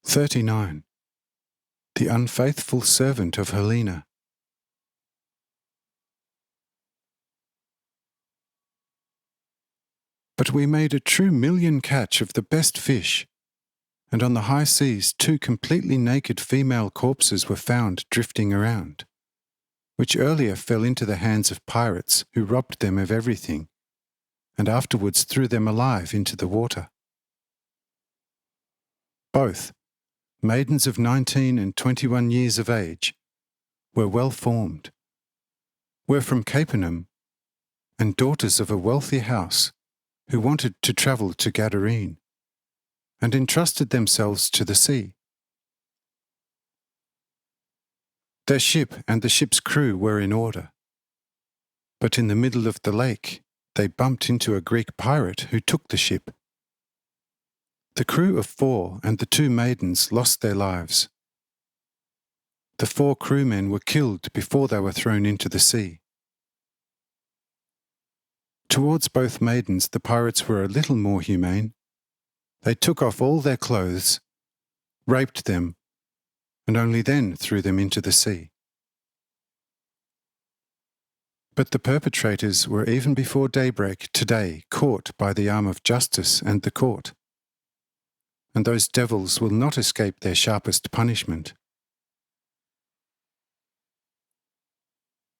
39. The unfaithful servant of Helena. But we made a true million catch of the best fish, and on the high seas 2 completely naked female corpses were found drifting around, which earlier fell into the hands of pirates who robbed them of everything, and afterwards threw them alive into the water. Both, maidens of 19 and 21 years of age, were well formed, were from Capernaum, and daughters of a wealthy house who wanted to travel to Gadarene, and entrusted themselves to the sea. Their ship and the ship's crew were in order, but in the middle of the lake they bumped into a Greek pirate who took the ship. The crew of 4 and the 2 maidens lost their lives. The 4 crewmen were killed before they were thrown into the sea. Towards both maidens the pirates were a little more humane. They took off all their clothes, raped them, and only then threw them into the sea. But the perpetrators were even before daybreak today caught by the arm of justice and the court, and those devils will not escape their sharpest punishment.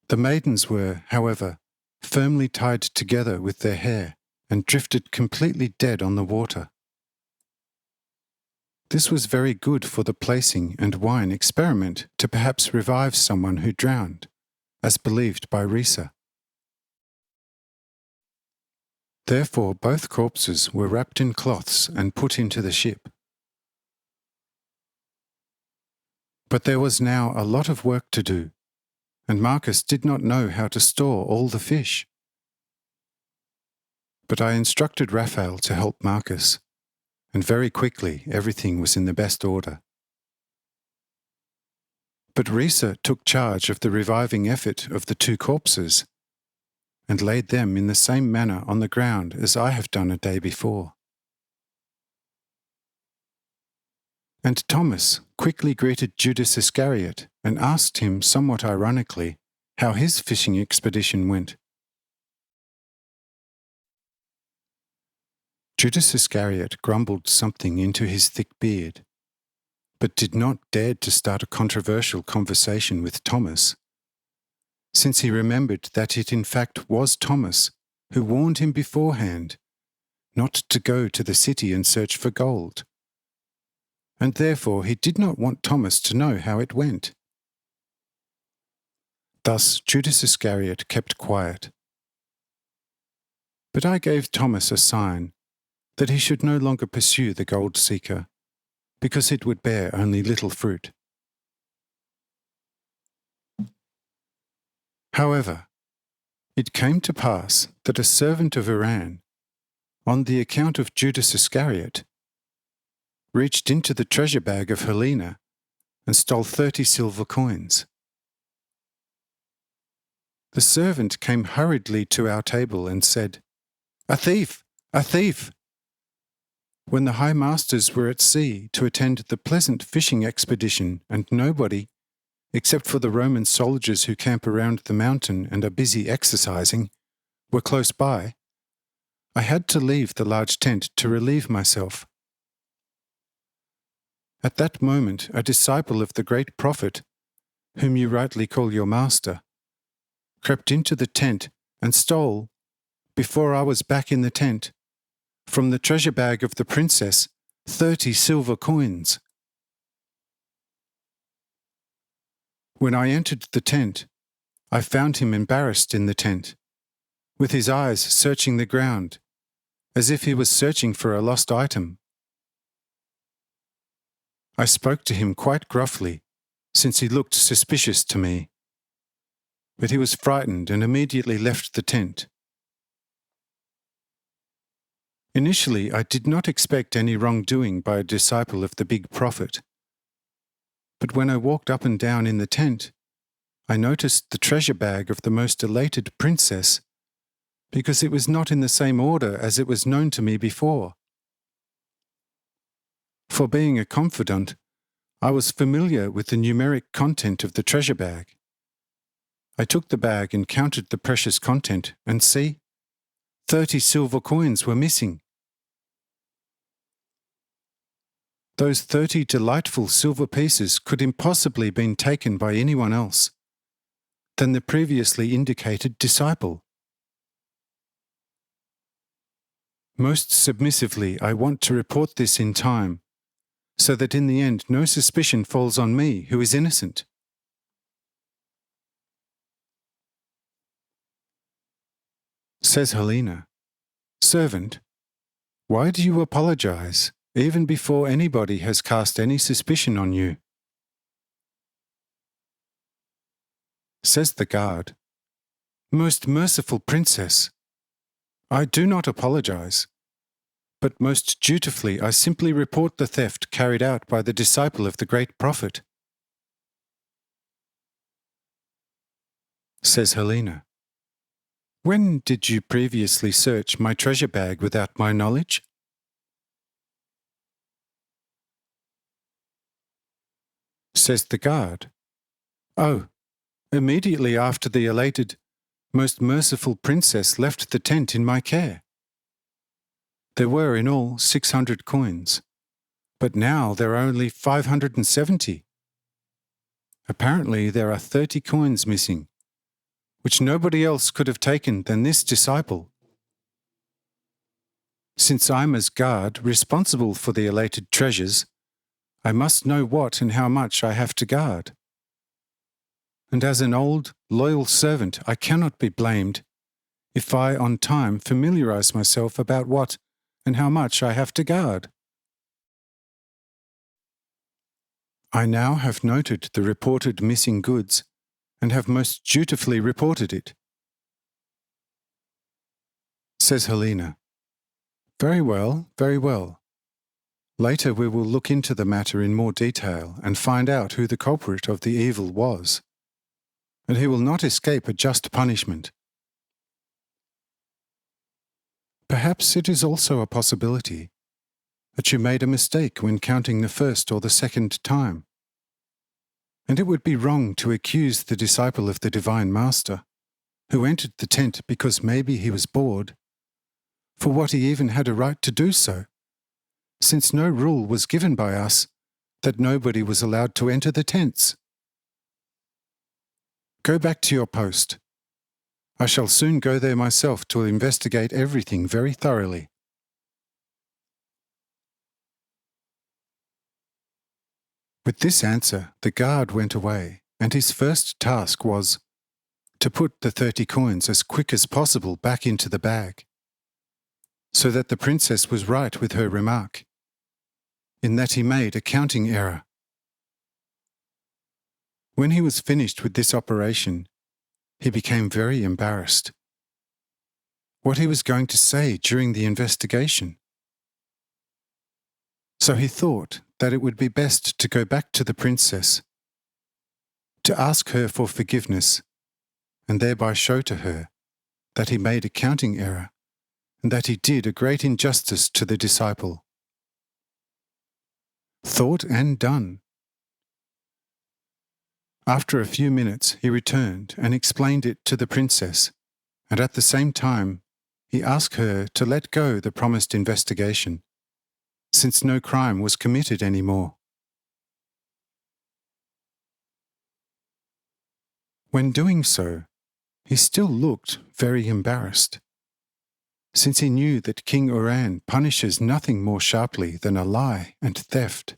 The maidens were, however, firmly tied together with their hair and drifted completely dead on the water. This was very good for the placing and wine experiment to perhaps revive someone who drowned, as believed by Risa. Therefore both corpses were wrapped in cloths and put into the ship. But there was now a lot of work to do, and Marcus did not know how to store all the fish. But I instructed Raphael to help Marcus, and very quickly everything was in the best order. But Risa took charge of the reviving effort of the 2 corpses, and laid them in the same manner on the ground as I have done a day before. And Thomas quickly greeted Judas Iscariot and asked him somewhat ironically how his fishing expedition went. Judas Iscariot grumbled something into his thick beard, but did not dare to start a controversial conversation with Thomas, since he remembered that it in fact was Thomas who warned him beforehand not to go to the city and search for gold, and therefore he did not want Thomas to know how it went. Thus Judas Iscariot kept quiet. But I gave Thomas a sign that he should no longer pursue the gold seeker, because it would bear only little fruit. However, it came to pass that a servant of Iran, on the account of Judas Iscariot, reached into the treasure bag of Helena and stole 30 silver coins. The servant came hurriedly to our table and said, "A thief! A thief!" When the high masters were at sea to attend the pleasant fishing expedition, and nobody, except for the Roman soldiers who camp around the mountain and are busy exercising, were close by, I had to leave the large tent to relieve myself. At that moment a disciple of the great prophet, whom you rightly call your master, crept into the tent and stole, before I was back in the tent, from the treasure bag of the princess 30 silver coins. When I entered the tent, I found him embarrassed in the tent, with his eyes searching the ground, as if he was searching for a lost item. I spoke to him quite gruffly, since he looked suspicious to me, but he was frightened and immediately left the tent. Initially, I did not expect any wrongdoing by a disciple of the big prophet, but when I walked up and down in the tent, I noticed the treasure bag of the most elated princess, because it was not in the same order as it was known to me before. For being a confidant, I was familiar with the numeric content of the treasure bag. I took the bag and counted the precious content, and see, 30 silver coins were missing. Those 30 delightful silver pieces could impossibly have been taken by anyone else than the previously indicated disciple. Most submissively, I want to report this in time, so that in the end no suspicion falls on me who is innocent. Says Helena, "Servant, why do you apologize, even before anybody has cast any suspicion on you?" Says the guard, "Most merciful princess, I do not apologize, but most dutifully I simply report the theft carried out by the disciple of the great prophet." Says Helena, "When did you previously search my treasure bag without my knowledge?" Says the guard, "Oh, immediately after the elated, most merciful princess left the tent in my care. There were in all 600 coins, but now there are only 570. Apparently there are 30 coins missing, which nobody else could have taken than this disciple. Since I'm as guard responsible for the elated treasures, I must know what and how much I have to guard. And as an old, loyal servant, I cannot be blamed if I on time familiarize myself about what and how much I have to guard. I now have noted the reported missing goods and have most dutifully reported it." Says Helena, "Very well, very well. Later we will look into the matter in more detail and find out who the culprit of the evil was, and he will not escape a just punishment. Perhaps it is also a possibility that you made a mistake when counting the first or the second time, and it would be wrong to accuse the disciple of the Divine Master, who entered the tent because maybe he was bored, for what he even had a right to do so, since no rule was given by us that nobody was allowed to enter the tents. Go back to your post. I shall soon go there myself to investigate everything very thoroughly." With this answer, the guard went away, and his first task was to put the 30 coins as quick as possible back into the bag, so that the princess was right with her remark, in that he made a counting error. When he was finished with this operation, he became very embarrassed. What he was going to say during the investigation. So he thought that it would be best to go back to the princess, to ask her for forgiveness, and thereby show to her that he made a counting error and that he did a great injustice to the disciple. Thought and done. After a few minutes he returned and explained it to the princess, and at the same time he asked her to let go the promised investigation, since no crime was committed any more. When doing so, he still looked very embarrassed, since he knew that King Uran punishes nothing more sharply than a lie and theft.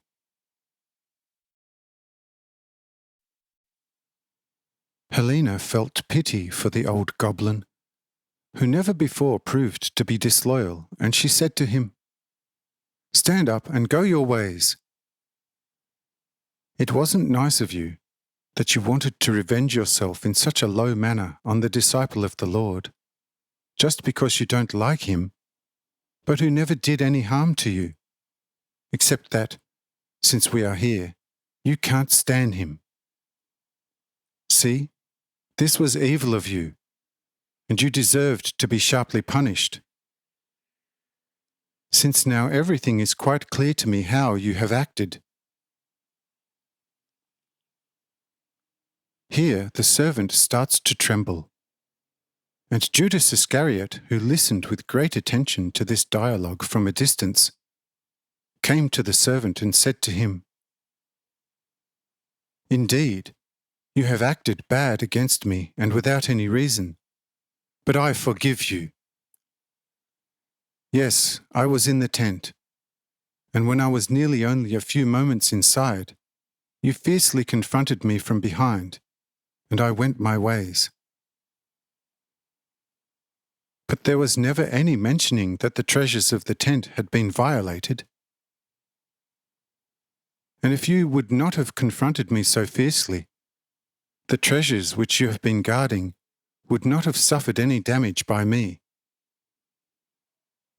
Helena felt pity for the old goblin, who never before proved to be disloyal, and she said to him, "Stand up and go your ways. It wasn't nice of you that you wanted to revenge yourself in such a low manner on the disciple of the Lord, just because you don't like him, but who never did any harm to you, except that, since we are here, you can't stand him. See, this was evil of you, and you deserved to be sharply punished. since now everything is quite clear to me how you have acted." Here the servant starts to tremble. And Judas Iscariot, who listened with great attention to this dialogue from a distance, came to the servant and said to him, "Indeed, you have acted bad against me and without any reason, but I forgive you. Yes, I was in the tent, and when I was nearly only a few moments inside, you fiercely confronted me from behind, and I went my ways. But there was never any mentioning that the treasures of the tent had been violated. And if you would not have confronted me so fiercely, the treasures which you have been guarding would not have suffered any damage by me.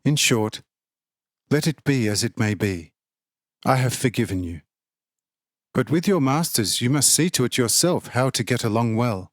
In short, let it be as it may be. I have forgiven you. But with your masters you must see to it yourself how to get along well.